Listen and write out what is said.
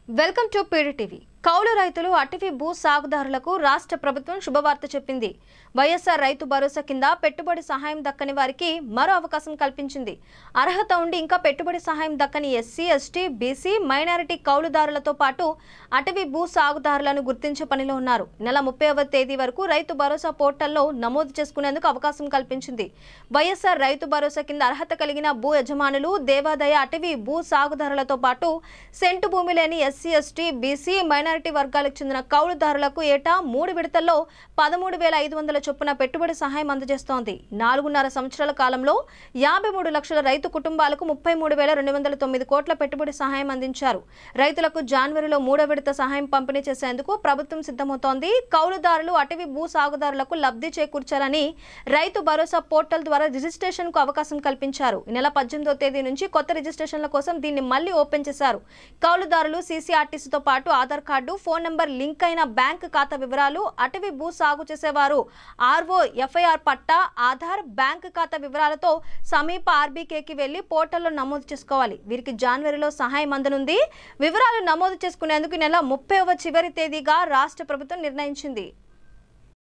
Welcome to PDTV. కౌలు రైతులు అటవీ భూ సాగుదారులకు రాష్ట్ర ప్రభుత్వం శుభవార్త చెప్పింది. వైఎస్ఆర్ రైతు భరోసా కింద పెట్టుబడి సహాయం దక్కని వారికి మరో అవకాశం కల్పించింది. అర్హత ఉండి ఇంకా పెట్టుబడి సహాయం దక్కని ఎస్సీ, ఎస్టీ, బీసీ, మైనారిటీ కౌలుదారులతో పాటు అటవీ భూ సాగుదారులను గుర్తించే పనిలో ఉన్నారు. నెల 30వ తేదీ వరకు రైతు భరోసా పోర్టల్లో నమోదు చేసుకునేందుకు అవకాశం కల్పించింది. వైఎస్ఆర్ రైతు భరోసా కింద అర్హత కలిగిన భూ యజమానులు, దేవాదాయ అటవీ భూ సాగుదారులతో పాటు సెంటు భూమి లేని ఎస్సీ, ఎస్టీ, బీసీ, మైనారిటీ వర్గాలకు చెందిన కౌలుదారులకు ఏటా 3 విడతల్లో 13,500 చొప్పున పెట్టుబడి సహాయం అందజేస్తోంది. 4.5 సంవత్సరాల కాలంలో 53 లక్షల రైతు కుటుంబాలకు 33,209 కోట్ల పెట్టుబడి సహాయం అందించారు. రైతులకు జనవరిలో 3వ విడత సహాయం పంపిణీ చేసేందుకు ప్రభుత్వం సిద్ధమవుతోంది. కౌలుదారులు, అటవీ భూ సాగుదారులకు లబ్ధి చేకూర్చాలని రైతు భరోసా పోర్టల్ ద్వారా రిజిస్ట్రేషన్ కు అవకాశం కల్పించారు. ఈ నెల 18వ తేదీ నుంచి కొత్త రిజిస్ట్రేషన్ల కోసం దీన్ని మళ్లీ ఓపెన్ చేశారు. కౌలుదారులు సీసీఆర్టీసీతో పాటు Aadhaar card, phone number link అయిన బ్యాంక్ ఖాతా వివరాలు, అటవీ భూ సాగు చేసేవారు ఆర్ఓ ఎఫ్ఐఆర్ పట్టా, ఆధార్, బ్యాంక్ ఖాతా వివరాలతో సమీప ఆర్బీకేకి వెళ్లి పోర్టల్లో నమోదు చేసుకోవాలి. వీరికి జనవరిలో సహాయం అందనుంది. వివరాలు నమోదు చేసుకునేందుకు నెల 30వ చివరి తేదీగా రాష్ట్ర ప్రభుత్వం నిర్ణయించింది.